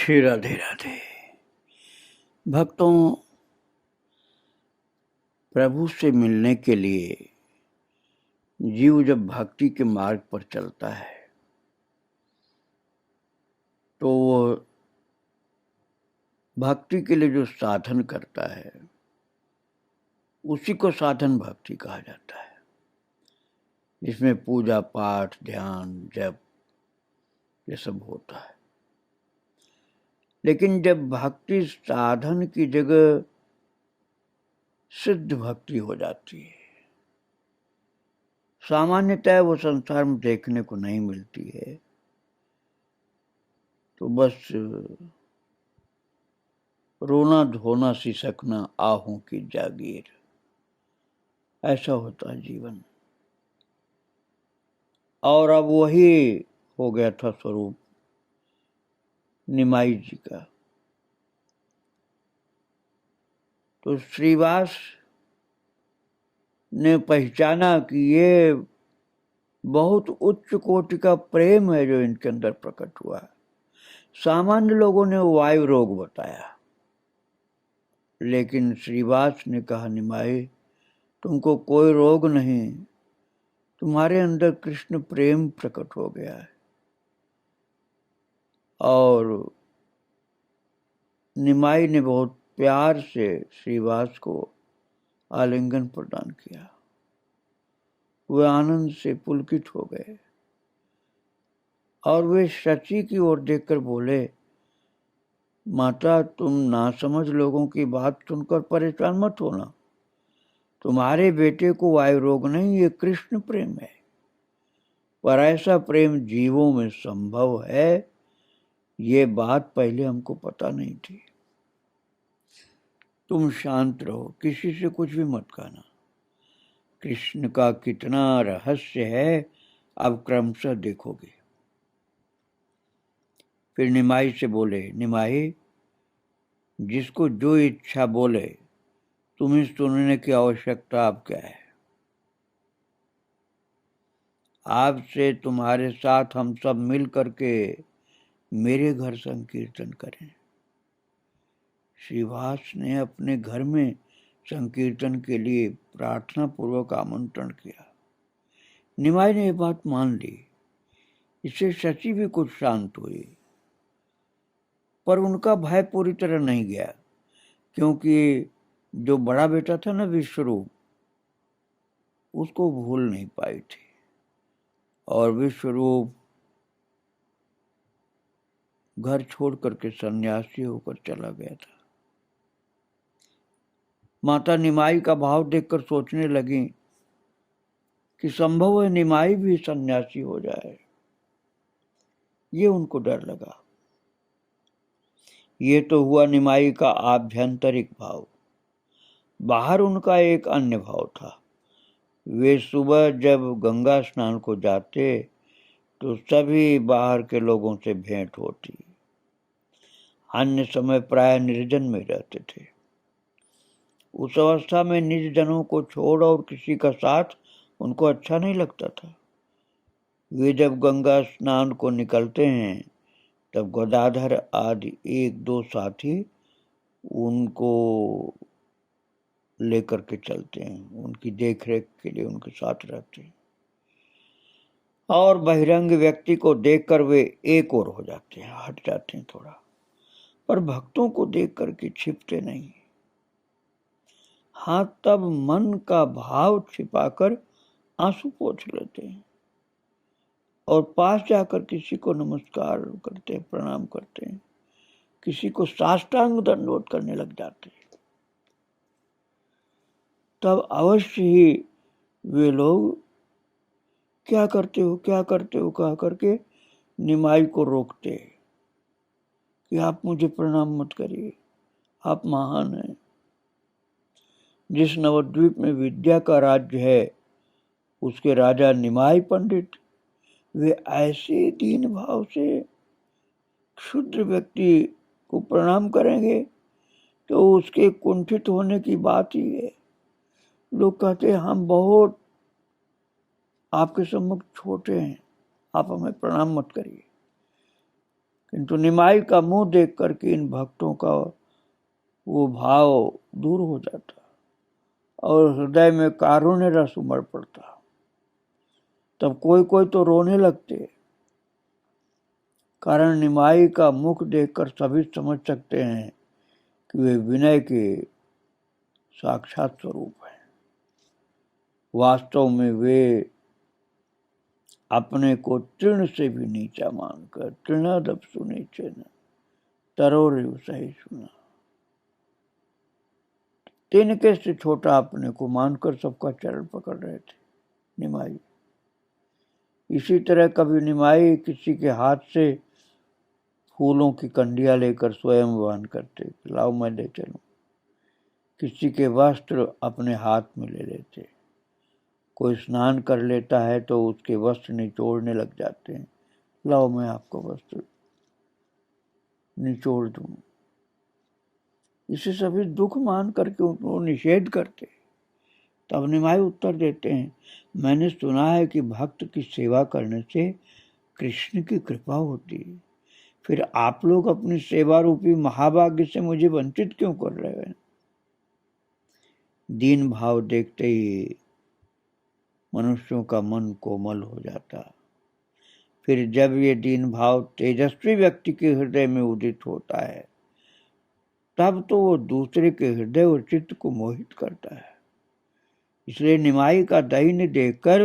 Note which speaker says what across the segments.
Speaker 1: श्री राधे राधे। भक्तों, प्रभु से मिलने के लिए जीव जब भक्ति के मार्ग पर चलता है तो वो भक्ति के लिए जो साधन करता है उसी को साधन भक्ति कहा जाता है। इसमें पूजा पाठ, ध्यान, जप ये सब होता है। लेकिन जब भक्ति साधन की जगह सिद्ध भक्ति हो जाती है, सामान्यतः वो संसार में देखने को नहीं मिलती है, तो बस रोना धोना सिसकना आहों की जागीर, ऐसा होता है जीवन। और अब वही हो गया था स्वरूप निमाई जी का। तो श्रीवास ने पहचाना कि ये बहुत उच्च कोटि का प्रेम है जो इनके अंदर प्रकट हुआ है। सामान्य लोगों ने वायु रोग बताया, लेकिन श्रीवास ने कहा, निमाई तुमको कोई रोग नहीं, तुम्हारे अंदर कृष्ण प्रेम प्रकट हो गया है। और निमाई ने बहुत प्यार से श्रीवास को आलिंगन प्रदान किया। वे आनंद से पुलकित हो गए और वे शची की ओर देखकर बोले, माता तुम नासमझ लोगों की बात सुनकर परेशान मत होना। तुम्हारे बेटे को वायु रोग नहीं, ये कृष्ण प्रेम है। पर ऐसा प्रेम जीवों में संभव है, ये बात पहले हमको पता नहीं थी। तुम शांत रहो, किसी से कुछ भी मत कहना। कृष्ण का कितना रहस्य है अब क्रमशः देखोगे। फिर निमाई से बोले, निमाई जिसको जो इच्छा बोले, तुम्हें सुनने की आवश्यकता अब क्या है। आपसे तुम्हारे साथ हम सब मिल करके मेरे घर संकीर्तन करें। श्रीवास ने अपने घर में संकीर्तन के लिए प्रार्थना पूर्वक आमंत्रण किया। निमाई ने यह बात मान ली। इससे शची भी कुछ शांत हुई, पर उनका भय पूरी तरह नहीं गया, क्योंकि जो बड़ा बेटा था ना विश्वरूप, उसको भूल नहीं पाई थी। और विश्वरूप घर छोड़ करके सन्यासी होकर चला गया था। माता निमाई का भाव देखकर सोचने लगी कि संभव है निमाई भी सन्यासी हो जाए। ये उनको डर लगा। ये तो हुआ निमाई का आभ्यंतरिक भाव। बाहर उनका एक अन्य भाव था। वे सुबह जब गंगा स्नान को जाते तो सभी बाहर के लोगों से भेंट होती। अन्य समय प्राय निर्जन में रहते थे। उस अवस्था में निज जनों को छोड़ और किसी का साथ उनको अच्छा नहीं लगता था। वे जब गंगा स्नान को निकलते हैं तब गदाधर आदि एक दो साथी उनको लेकर के चलते हैं, उनकी देखरेख के लिए उनके साथ रहते हैं। और बहिरंग व्यक्ति को देखकर वे एक और हो जाते हैं, हट जाते हैं थोड़ा, पर भक्तों को देख करके छिपते नहीं। हाँ, तब मन का भाव छिपाकर आंसू पोंछ लेते हैं और पास जाकर किसी को नमस्कार करते हैं, प्रणाम करते हैं, किसी को साष्टांग दंडवत करने लग जाते हैं। तब अवश्य ही वे लोग क्या करते हो कह करके निमाई को रोकते कि आप मुझे प्रणाम मत करिए, आप महान हैं। जिस नवद्वीप में विद्या का राज्य है उसके राजा निमाई पंडित, वे ऐसे दीन भाव से क्षुद्र व्यक्ति को प्रणाम करेंगे तो उसके कुंठित होने की बात ही है। लोग कहते हैं हम बहुत आपके सम्मुख छोटे हैं, आप हमें प्रणाम मत करिए। किंतु निमाई का मुंह देख करके इन भक्तों का वो भाव दूर हो जाता और हृदय में कारुण्य रस उमड़ पड़ता। तब कोई कोई तो रोने लगते, कारण निमाई का मुख देखकर सभी समझ सकते हैं कि वे विनय के साक्षात स्वरूप हैं। वास्तव में वे अपने को तृण से भी नीचा मानकर, तृणादपसु नीचे न तरोरिव सही सुना, तिनके से छोटा अपने को मानकर सबका चरण पकड़ रहे थे निमाई। इसी तरह कभी निमाई किसी के हाथ से फूलों की कंडियां लेकर स्वयं वहन करते, लाओ मैं ले चलूं। किसी के वस्त्र अपने हाथ में ले लेते। कोई स्नान कर लेता है तो उसके वस्त्र निचोड़ने लग जाते हैं, लाओ मैं आपको वस्त्र निचोड़ दूं। इसे सभी दुख मान करके उनको निषेध करते। तब निमाई उत्तर देते हैं, मैंने सुना है कि भक्त की सेवा करने से कृष्ण की कृपा होती है, फिर आप लोग अपनी सेवा रूपी महाभाग्य से मुझे वंचित क्यों कर रहे हैं? दीन भाव देखते ही मनुष्यों का मन कोमल हो जाता। फिर जब ये दीन भाव तेजस्वी व्यक्ति के हृदय में उदित होता है, तब तो वो दूसरे के हृदय और चित्त को मोहित करता है। इसलिए निमाई का दैन्य देखकर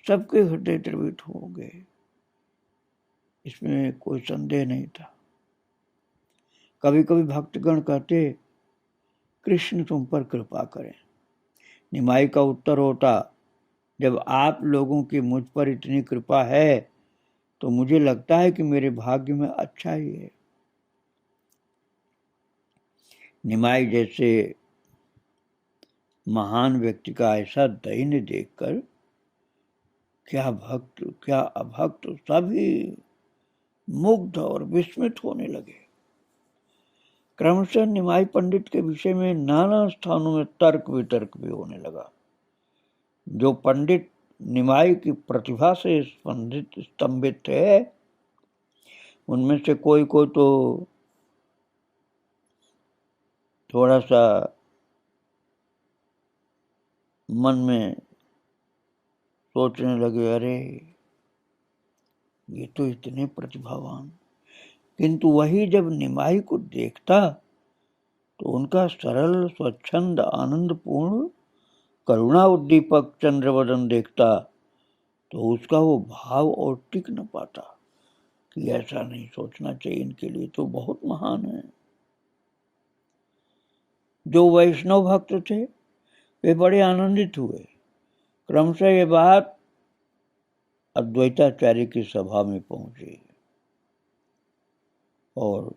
Speaker 1: सबके हृदय द्रवित हो गए, इसमें कोई संदेह नहीं था। कभी कभी भक्तगण कहते, कृष्ण तुम पर कृपा करें। निमाई का उत्तर होता, जब आप लोगों की मुझ पर इतनी कृपा है तो मुझे लगता है कि मेरे भाग्य में अच्छा ही है। निमाई जैसे महान व्यक्ति का ऐसा दैन्य देखकर क्या भक्त क्या अभक्त सभी मुग्ध और विस्मित होने लगे। क्रमशः निमाई पंडित के विषय में नाना स्थानों में तर्क वितर्क भी होने लगा। जो पंडित निमाई की प्रतिभा से स्तंभित थे, उनमें से कोई कोई तो थोड़ा सा मन में सोचने लगे, अरे ये तो इतने प्रतिभावान, किंतु वही जब निमाई को देखता तो उनका सरल स्वच्छंद आनंदपूर्ण करुणा उद्दीपक चंद्रवदन देखता तो उसका वो भाव और टिक न पाता कि ऐसा नहीं सोचना चाहिए, इनके लिए तो बहुत महान है। जो वैष्णव भक्त थे वे बड़े आनंदित हुए। क्रमशः ये बात अद्वैताचार्य की सभा में पहुंची और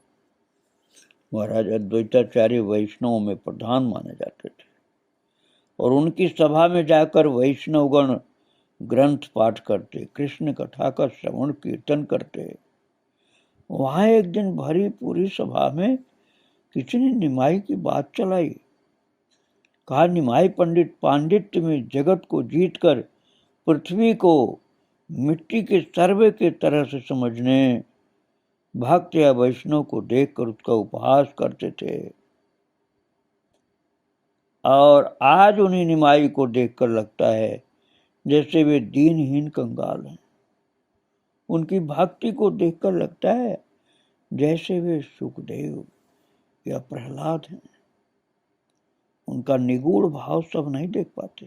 Speaker 1: महाराज अद्वैताचार्य वैष्णव में प्रधान माने जाते थे और उनकी सभा में जाकर वैष्णवगण ग्रंथ पाठ करते, कृष्ण कथा का श्रवण कीर्तन करते। वहां एक दिन भरी पूरी सभा में किसी ने निमाई की बात चलाई। कहा, निमाई पंडित पांडित्य में जगत को जीतकर पृथ्वी को मिट्टी के सर्वे के तरह से समझने, भक्त या वैष्णव को देखकर उसका उपहास करते थे और आज उन्हें निमाई को देखकर लगता है जैसे वे दीनहीन कंगाल हैं। उनकी भक्ति को देखकर लगता है जैसे वे सुखदेव या प्रहलाद हैं। उनका निगूढ़ भाव सब नहीं देख पाते,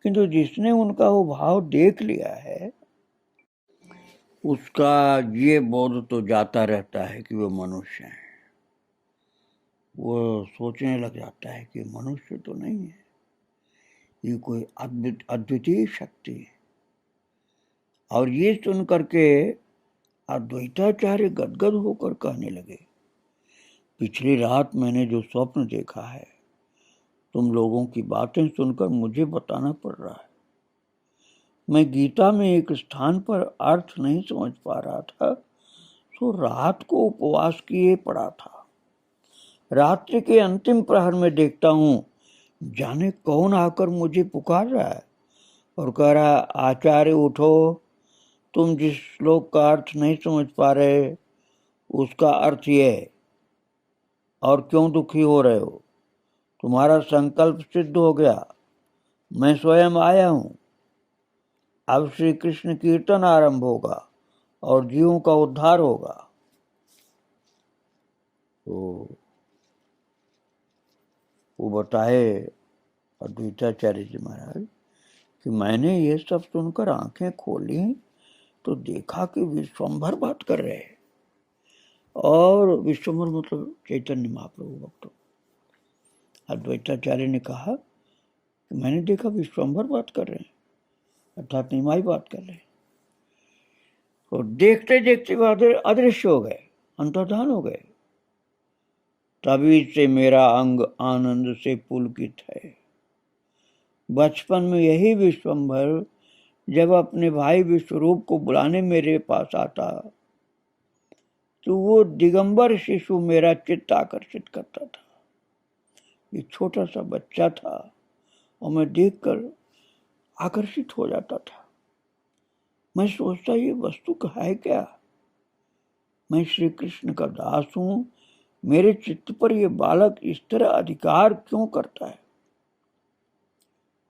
Speaker 1: किंतु जिसने उनका वो भाव देख लिया है उसका ये बोध तो जाता रहता है कि वो मनुष्य है। वो सोचने लग जाता है कि मनुष्य तो नहीं है, ये कोई अद्वितीय शक्ति है। और ये सुन करके अद्वैताचार्य गदगद होकर कहने लगे, पिछली रात मैंने जो स्वप्न देखा है, तुम लोगों की बातें सुनकर मुझे बताना पड़ रहा है। मैं गीता में एक स्थान पर अर्थ नहीं समझ पा रहा था, तो रात को उपवास किए पड़ा था। रात्रि के अंतिम प्रहर में देखता हूँ जाने कौन आकर मुझे पुकार रहा है और कह रहा है, आचार्य उठो, तुम जिस श्लोक का अर्थ नहीं समझ पा रहे उसका अर्थ ये है, और क्यों दुखी हो रहे हो? तुम्हारा संकल्प सिद्ध हो गया, मैं स्वयं आया हूं। अब श्री कृष्ण कीर्तन आरंभ होगा और जीवों का उद्धार होगा। तो वो बताए अद्वैताचार्य जी महाराज कि मैंने ये सब सुनकर आंखें खोली तो देखा कि विश्वम्भर बात कर रहे हैं। और विश्वम्भर मतलब चैतन्य महाप्रभु भक्त। अद्वैताचार्य ने कहा कि मैंने देखा विश्वम्भर बात कर रहे हैं, अर्थात निमाई बात कर रहे हैं। तो देखते देखते वह अदृश्य हो गए, अंतर्धान हो गए। तभी से मेरा अंग आनंद से पुलकित है। बचपन में यही विश्वम्भर जब अपने भाई विश्वरूप को बुलाने मेरे पास आता तो वो दिगंबर शिशु मेरा चित्त आकर्षित करता था। ये छोटा सा बच्चा था और मैं देखकर आकर्षित हो जाता था। मैं सोचता ये वस्तु का है क्या? मैं श्री कृष्ण का दास हूं, मेरे चित्त पर यह बालक इस तरह अधिकार क्यों करता है?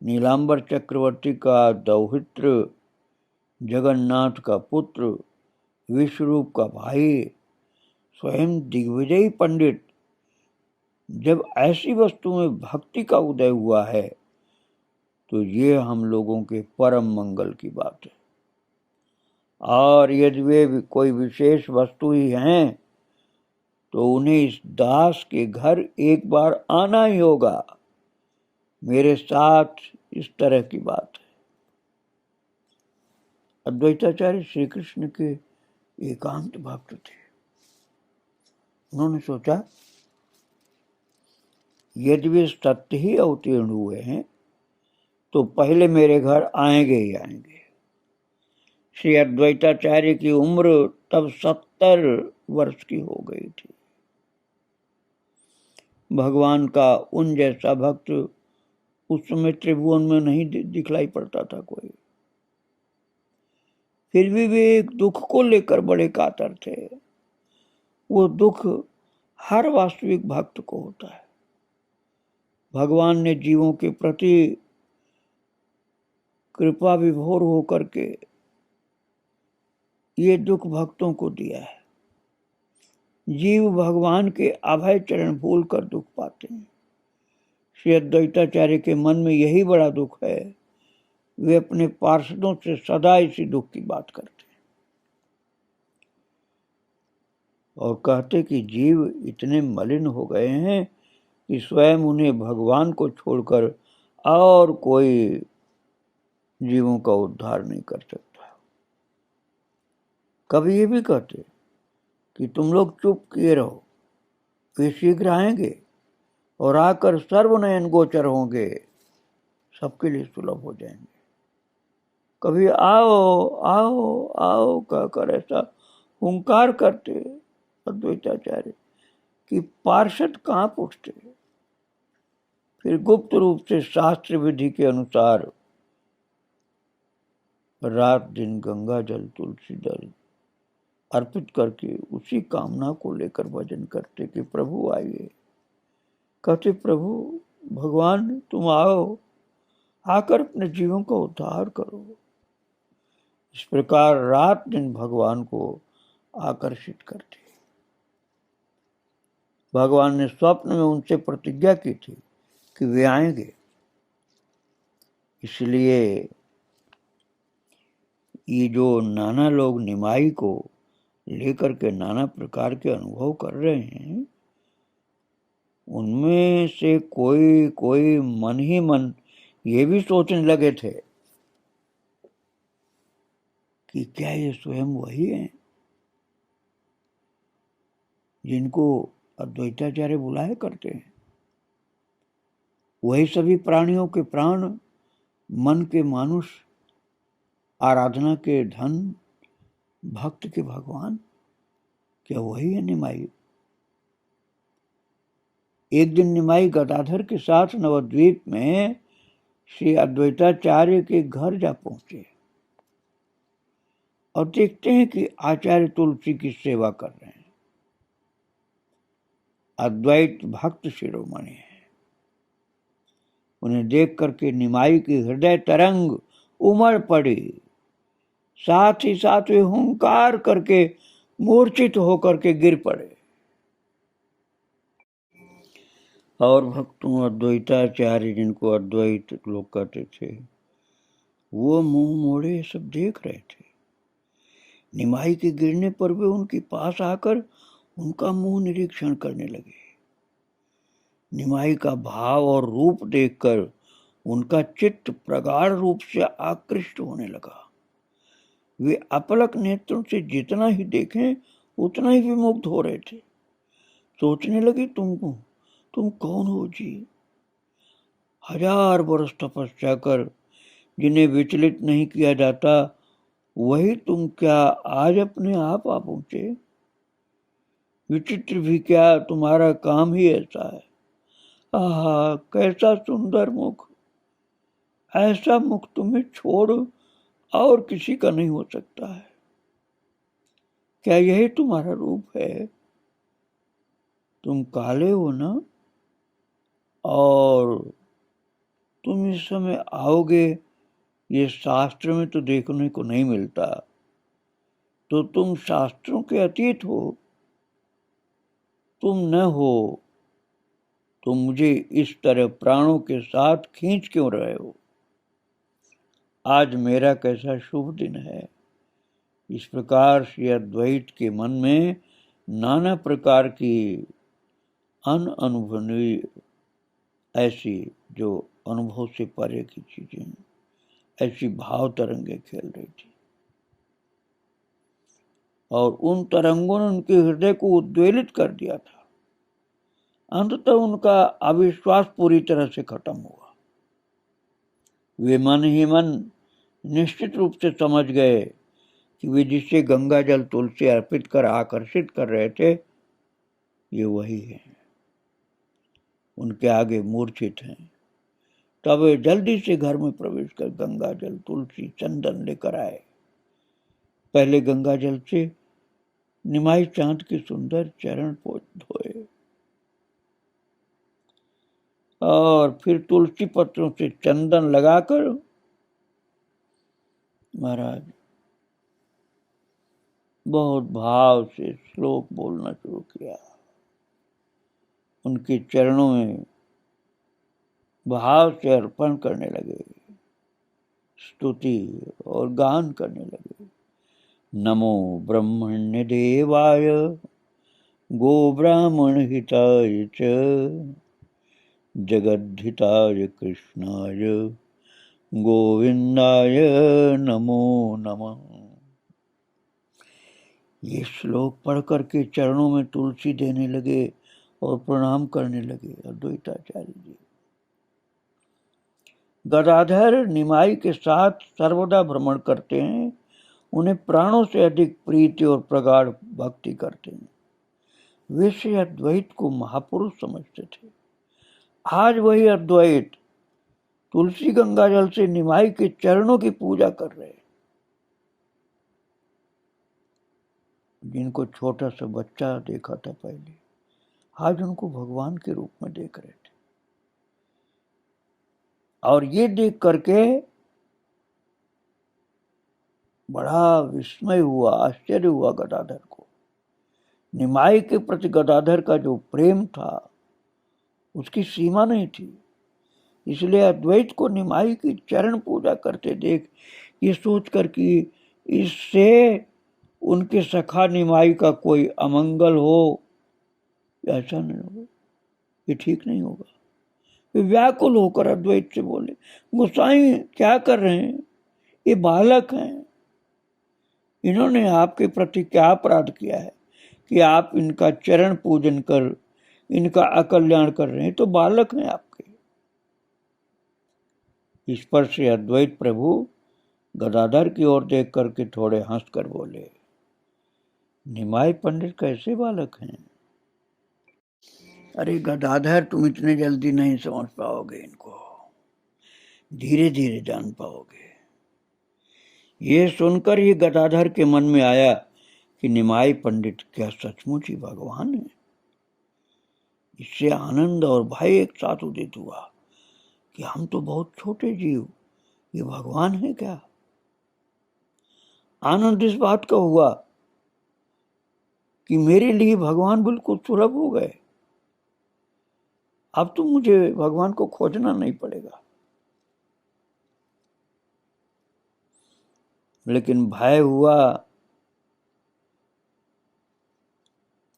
Speaker 1: नीलांबर चक्रवर्ती का दौहित्र, जगन्नाथ का पुत्र, विश्वरूप का भाई, स्वयं दिग्विजयी पंडित, जब ऐसी वस्तु में भक्ति का उदय हुआ है तो ये हम लोगों के परम मंगल की बात है। और यदि वे कोई विशेष वस्तु ही हैं तो उन्हें इस दास के घर एक बार आना ही होगा। मेरे साथ इस तरह की बात है। अद्वैताचार्य श्री कृष्ण के एकांत भक्त थे। उन्होंने सोचा यदि वे सत्य ही अवतीर्ण हुए हैं तो पहले मेरे घर आएंगे ही आएंगे। श्री अद्वैताचार्य की उम्र तब 70 वर्ष की हो गई थी। भगवान का उन जैसा भक्त उस समय त्रिभुवन में नहीं दिखलाई पड़ता था कोई। फिर भी वे एक दुख को लेकर बड़े कातर थे। वो दुख हर वास्तविक भक्त को होता है। भगवान ने जीवों के प्रति कृपा विभोर होकर के ये दुख भक्तों को दिया है। जीव भगवान के अभय चरण भूल कर दुख पाते हैं। श्री अद्वैताचार्य के मन में यही बड़ा दुख है। वे अपने पार्षदों से सदा इसी दुख की बात करते हैं और कहते कि जीव इतने मलिन हो गए हैं कि स्वयं उन्हें भगवान को छोड़कर और कोई जीवों का उद्धार नहीं कर सकता। कभी ये भी कहते कि तुम लोग चुप किए रहो, वे शीघ्र आएंगे और आकर सर्वनयन गोचर होंगे, सबके लिए सुलभ हो जाएंगे। कभी आओ आओ आओ कहकर ऐसा हुंकार करते अद्वैताचार्य कि पार्षद कांप उठते। फिर गुप्त रूप से शास्त्र विधि के अनुसार रात दिन गंगा जल तुलसी दल अर्पित करके उसी कामना को लेकर भजन करते कि प्रभु आइए। कहते प्रभु भगवान तुम आओ, आकर अपने जीवों का उद्धार करो। इस प्रकार रात दिन भगवान को आकर्षित करते। भगवान ने स्वप्न में उनसे प्रतिज्ञा की थी कि वे आएंगे। इसलिए ये जो नाना लोग निमाई को लेकर के नाना प्रकार के अनुभव कर रहे हैं, उनमें से कोई कोई मन ही मन ये भी सोचने लगे थे कि क्या ये स्वयं वही हैं जिनको अद्वैताचार्य बुलाया करते हैं? वही सभी प्राणियों के प्राण, मन के मानुष, आराधना के धन, भक्त के भगवान, क्या वही है निमाई? एक दिन निमाई गदाधर के साथ नवद्वीप में श्री अद्वैताचार्य के घर जा पहुंचे और देखते हैं कि आचार्य तुलसी की सेवा कर रहे हैं। अद्वैत भक्त शिरोमणि है। उन्हें देख करके निमाई की हृदय तरंग उमड़ पड़ी, साथ ही साथ वे हुंकार करके मूर्छित होकर के गिर पड़े। और भक्तों, अद्वैताचार्य जिनको अद्वैत लोग कहते थे, वो मुंह मोड़े सब देख रहे थे। निमाई के गिरने पर वे उनके पास आकर उनका मुंह निरीक्षण करने लगे। निमाई का भाव और रूप देखकर उनका चित्त प्रगाढ़ रूप से आकृष्ट होने लगा। वे अपलक नेत्रों से जितना ही देखें उतना ही विमुग्ध हो रहे थे। सोचने लगे, तुम कौन हो जी? 1000 वर्ष तपस्या कर जिन्हें विचलित नहीं किया जाता, वही तुम क्या आज अपने आप आ पहुंचे? विचित्र भी क्या, तुम्हारा काम ही ऐसा है। आहा, कैसा सुंदर मुख! ऐसा मुख तुम्हें छोड़ और किसी का नहीं हो सकता है। क्या यही तुम्हारा रूप है? तुम काले हो ना, और तुम इस समय आओगे, ये शास्त्र में तो देखने को नहीं मिलता। तो तुम शास्त्रों के अतीत हो, तुम न हो तो मुझे इस तरह प्राणों के साथ खींच क्यों रहे हो? आज मेरा कैसा शुभ दिन है। इस प्रकार से अद्वैत के मन में नाना प्रकार की अनुभवनीय, ऐसी जो अनुभव से परे की चीजें, ऐसी भाव तरंगे खेल रही थी, और उन तरंगों ने उनके हृदय को उद्वेलित कर दिया था। अंततः उनका अविश्वास पूरी तरह से खत्म हुआ। वे मन ही मन निश्चित रूप से समझ गए कि वे जिसे गंगा जल तुलसी अर्पित कर आकर्षित कर रहे थे, ये वही है। उनके आगे मूर्छित हैं। तब वे जल्दी से घर में प्रवेश कर गंगा जल तुलसी चंदन लेकर आए। पहले गंगा जल से निमाई चांद के सुंदर चरण धोए, और फिर तुलसी पत्रों से चंदन लगाकर महाराज बहुत भाव से श्लोक बोलना शुरू किया। उनके चरणों में भाव से अर्पण करने लगे, स्तुति और गान करने लगे। नमो ब्रह्मण्य देवाय गो ब्राह्मण हिताय च जगद्धिताय कृष्णाय गोविंदाय नमो नमः। ये श्लोक पढ़ करके चरणों में तुलसी देने लगे और प्रणाम करने लगे अद्वैताचार्य जी। गदाधर निमाई के साथ सर्वदा भ्रमण करते हैं, उन्हें प्राणों से अधिक प्रीति और प्रगाढ़ भक्ति करते हैं। वे से अद्वैत को महापुरुष समझते थे। आज वही अद्वैत तुलसी गंगा जल से निमाई के चरणों की पूजा कर रहे हैं। जिनको छोटा सा बच्चा देखा था पहले, आज उनको भगवान के रूप में देख रहे थे। और ये देख करके बड़ा विस्मय हुआ, आश्चर्य हुआ गदाधर को। निमाई के प्रति गदाधर का जो प्रेम था उसकी सीमा नहीं थी। इसलिए अद्वैत को निमाई की चरण पूजा करते देख ये सोचकर कि इससे उनके सखा निमाई का कोई अमंगल हो, ऐसा नहीं होगा, ये ठीक नहीं होगा। वे व्याकुल होकर अद्वैत से बोले, गोसाई क्या कर रहे हैं? ये बालक हैं, इन्होंने आपके प्रति क्या अपराध किया है कि आप इनका चरण पूजन कर इनका अकल्याण कर रहे हैं? तो बालक हैं आपके। इस पर से अद्वैत प्रभु गदाधर की ओर देख करके थोड़े हंस कर बोले, निमाई पंडित कैसे बालक हैं? अरे गदाधर, तुम इतने जल्दी नहीं समझ पाओगे इनको, धीरे धीरे जान पाओगे। ये सुनकर ही गदाधर के मन में आया कि निमाई पंडित क्या सचमुच ही भगवान है? इससे आनंद और भय एक साथ उदित हुआ कि हम तो बहुत छोटे जीव, ये भगवान है क्या। आनंद इस बात का हुआ कि मेरे लिए भगवान बिल्कुल सुलभ हो गए, अब तो मुझे भगवान को खोजना नहीं पड़ेगा। लेकिन भय हुआ,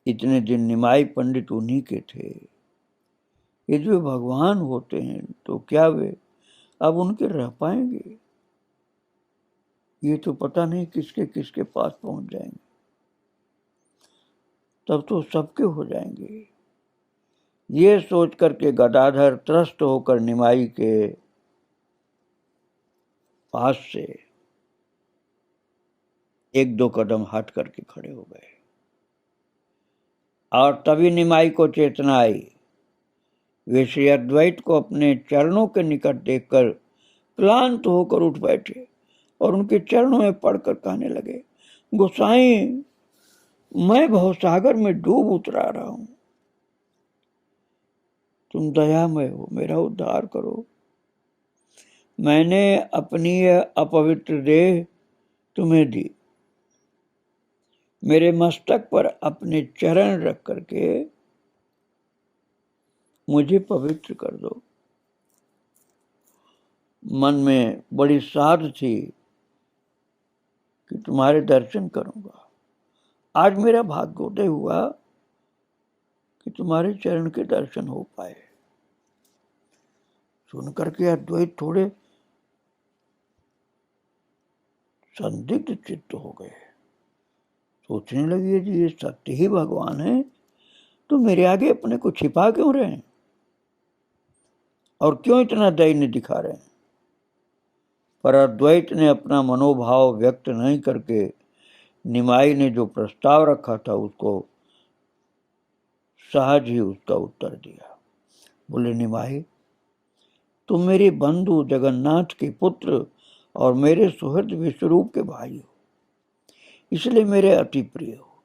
Speaker 1: इतने दिन निमाई पंडित उन्हीं के थे, ये जो भगवान होते हैं तो क्या वे अब उनके रह पाएंगे, ये तो पता नहीं किसके किसके पास पहुंच जाएंगे, तब तो सबके हो जाएंगे। ये सोच करके गदाधर त्रस्त होकर निमाई के पास से एक दो कदम हट करके खड़े हो गए। और तभी निमाई को चेतना आई। वे श्री अद्वैत को अपने चरणों के निकट देखकर क्लांत होकर उठ बैठे और उनके चरणों में पड़कर कहने लगे, गोसाई, मैं भवसागर में डूब उतरा रहा हूं, तुम दयामय हो, मेरा उद्धार करो। मैंने अपनी अपवित्र देह तुम्हें दी, मेरे मस्तक पर अपने चरण रख करके मुझे पवित्र कर दो। मन में बड़ी साध थी कि तुम्हारे दर्शन करूंगा, आज मेरा भाग्योदय हुआ कि तुम्हारे चरण के दर्शन हो पाए। सुन करके अद्वैत थोड़े संदिग्ध चित्त हो गए, सोचने लगे जी ये सत्य ही भगवान है तो मेरे आगे अपने को छिपा क्यों रहे हैं और क्यों इतना दैन्य दिखा रहे हैं। पर अद्वैत ने अपना मनोभाव व्यक्त नहीं करके निमाई ने जो प्रस्ताव रखा था उसको सहज ही उसका उत्तर दिया। बोले, निमाई, तुम मेरे बंधु जगन्नाथ के पुत्र और मेरे सुहृद विश्वरूप के भाई हो, इसलिए मेरे अति प्रिय हो।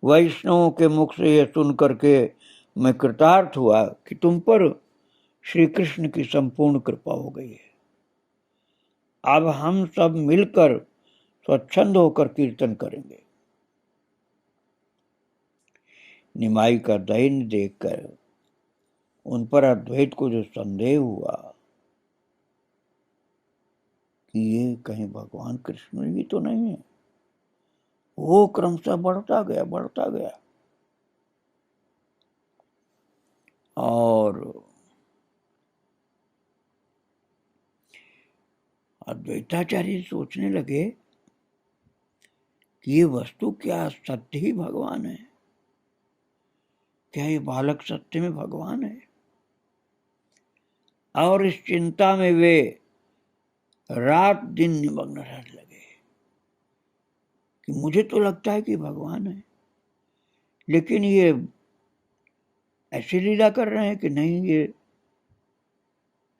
Speaker 1: वैष्णवों के मुख से यह सुन करके मैं कृतार्थ हुआ कि तुम पर श्री कृष्ण की संपूर्ण कृपा हो गई है। अब हम सब मिलकर स्वच्छंद होकर कीर्तन करेंगे। निमाई का दैन्य देखकर उन पर अद्वैत को जो संदेह हुआ कि ये कहीं भगवान कृष्ण ही तो नहीं है, वो क्रमशः बढ़ता गया और अद्वैताचार्य सोचने लगे कि ये वस्तु क्या सत्य ही भगवान है, क्या ये बालक सत्य में भगवान है। और इस चिंता में वे रात दिन निमग्न रहने लगे कि मुझे तो लगता है कि भगवान है, लेकिन ये ऐसी लीला कर रहे हैं कि नहीं, ये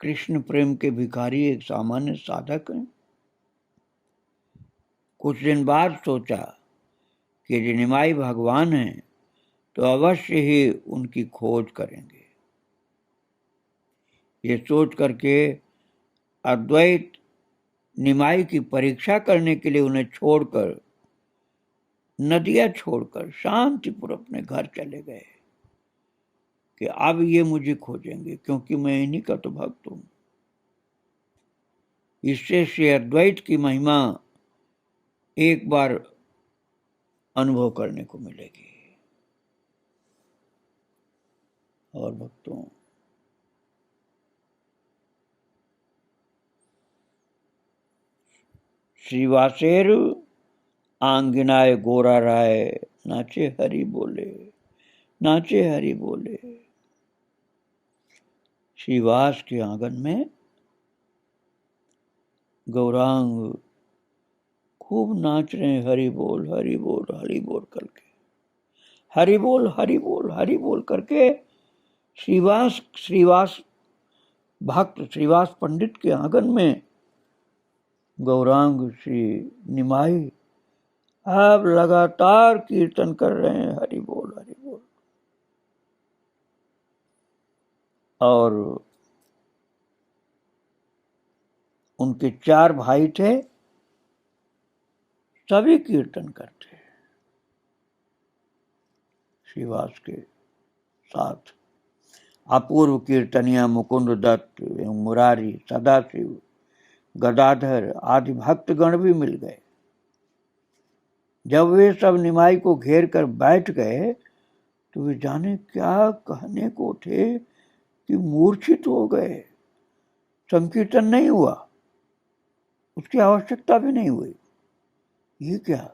Speaker 1: कृष्ण प्रेम के भिखारी एक सामान्य साधक हैं। कुछ दिन बाद सोचा कि यदि निमाई भगवान हैं तो अवश्य ही उनकी खोज करेंगे। ये सोच करके अद्वैत निमाई की परीक्षा करने के लिए उन्हें छोड़कर, नदियां छोड़कर शांतिपुर अपने घर चले गए कि अब ये मुझे खोजेंगे क्योंकि मैं इन्हीं का तो भक्त हूं। इससे श्री अद्वैत की महिमा एक बार अनुभव करने को मिलेगी। और भक्तों, श्रीवासेर आंगनाए गोरा राय, नाचे हरि बोले, नाचे हरि बोले। श्रीवास के आंगन में गौरांग खूब नाच रहे हैं, हरि बोल हरि बोल हरि बोल करके, हरि बोल हरि बोल हरि बोल करके श्रीवास भक्त श्रीवास पंडित के आंगन में गौरांग श्री निमाई अब लगातार कीर्तन कर रहे हैं, हरि बोल हरि बोल। और उनके 4 भाई थे, सभी कीर्तन करते श्रीवास के साथ। अपूर्व कीर्तनिया मुकुंद दत्त एवं मुरारी, सदाशिव, गदाधर आदि भक्तगण भी मिल गए। जब वे सब निमाई को घेर कर बैठ गए तो वे जाने क्या कहने को थे कि मूर्छित हो गए। संकीर्तन नहीं हुआ, उसकी आवश्यकता भी नहीं हुई। ये क्या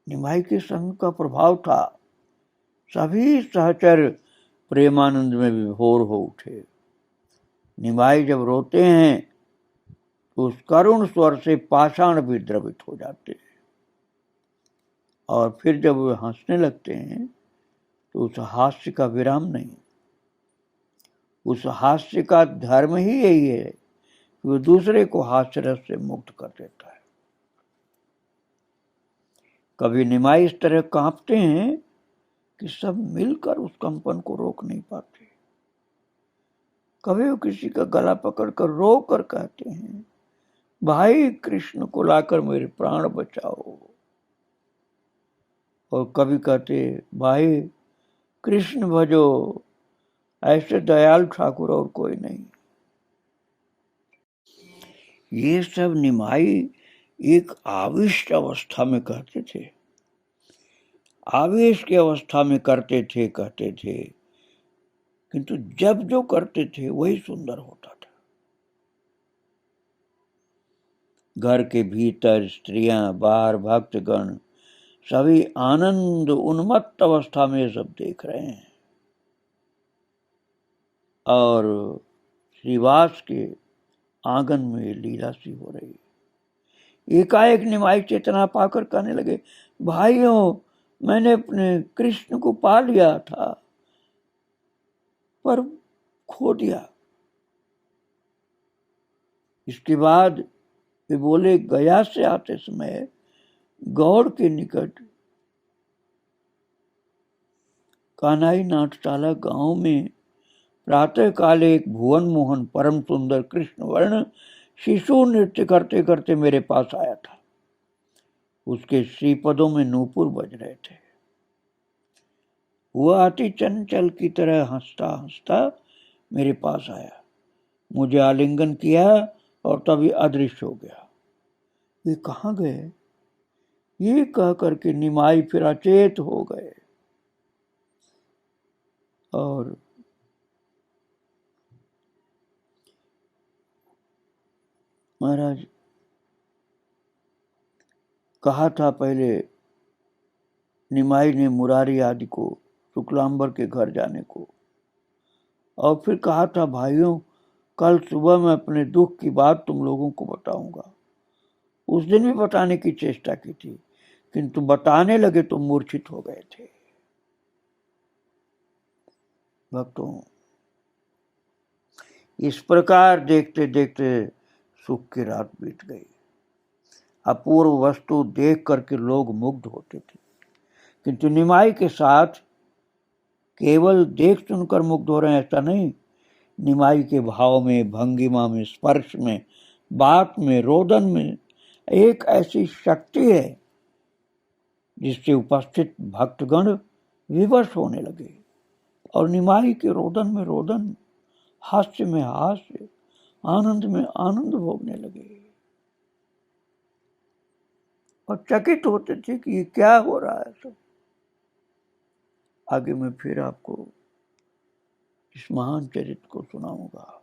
Speaker 1: निमाई के संग का प्रभाव था। सभी सहचर प्रेमानंद में विभोर हो उठे। निमाई जब रोते हैं तो उस करुण स्वर से पाषाण भी द्रवित हो जाते हैं, और फिर जब वे हंसने लगते हैं तो उस हास्य का विराम नहीं। उस हास्य का धर्म ही यही है कि वो दूसरे को हास्य रस से मुक्त कर देता है। कभी निमाई इस तरह कांपते हैं कि सब मिलकर उस कंपन को रोक नहीं पाते। कभी वो किसी का गला पकड़कर रो कर कहते हैं, भाई कृष्ण को लाकर मेरे प्राण बचाओ। और कभी कहते, भाई कृष्ण भजो, ऐसे दयाल ठाकुर और कोई नहीं। ये सब निमाई एक आविष्ट अवस्था में कहते थे, आवेश की अवस्था में करते थे, कहते थे, किंतु जब जो करते थे वही सुंदर होता था। घर के भीतर स्त्रियां, बाहर भक्तगण, सभी आनंद उन्मत्त अवस्था में सब देख रहे हैं। और श्रीवास के आंगन में लीला सी हो रही। एकाएक निमाई चेतना पाकर कहने लगे, भाइयों मैंने अपने कृष्ण को पा लिया था पर खो दिया। इसके बाद वे बोले, गया से आते समय गौड़ के निकट कान्हाई नाटशाला गांव में प्रातः काल एक भुवन मोहन परम सुंदर कृष्ण वर्ण शिशु नृत्य करते करते मेरे पास आया था। उसके श्रीपदों में नूपुर बज रहे थे। वह अति चंचल की तरह हंसता हंसता मेरे पास आया, मुझे आलिंगन किया और तभी अदृश्य हो गया। ये कहाँ गए, ये कह करके निमाई फिर अचेत हो गए। और महाराज कहा था पहले निमाई ने मुरारी आदि को शुक्लांबर के घर जाने को, और फिर कहा था, भाइयों कल सुबह मैं अपने दुख की बात तुम लोगों को बताऊंगा। उस दिन भी बताने की चेष्टा की थी, किंतु बताने लगे तो मूर्छित हो गए थे। भक्तों, इस प्रकार देखते देखते सुख की रात बीत गई। अपूर्व वस्तु देख करके लोग मुग्ध होते थे, किंतु निमाई के साथ केवल देख सुनकर मुग्ध हो रहे हैं ऐसा नहीं। निमाई के भाव में, भंगिमा में, स्पर्श में, बात में, रोदन में एक ऐसी शक्ति है जिससे उपस्थित भक्तगण विवश होने लगे, और निमाई के रोदन में रोदन, हास्य में हास्य, आनंद में आनंद भोगने लगे और चकित होते थे कि ये क्या हो रहा है सब। आगे मैं फिर आपको इस महान चरित्र को सुनाऊंगा।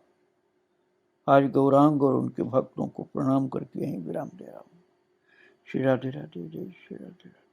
Speaker 1: आज गौरांग और उनके भक्तों को प्रणाम करके यहीं विराम दे रहा हूँ। श्री राधे राधे, जय श्री राधे राधे।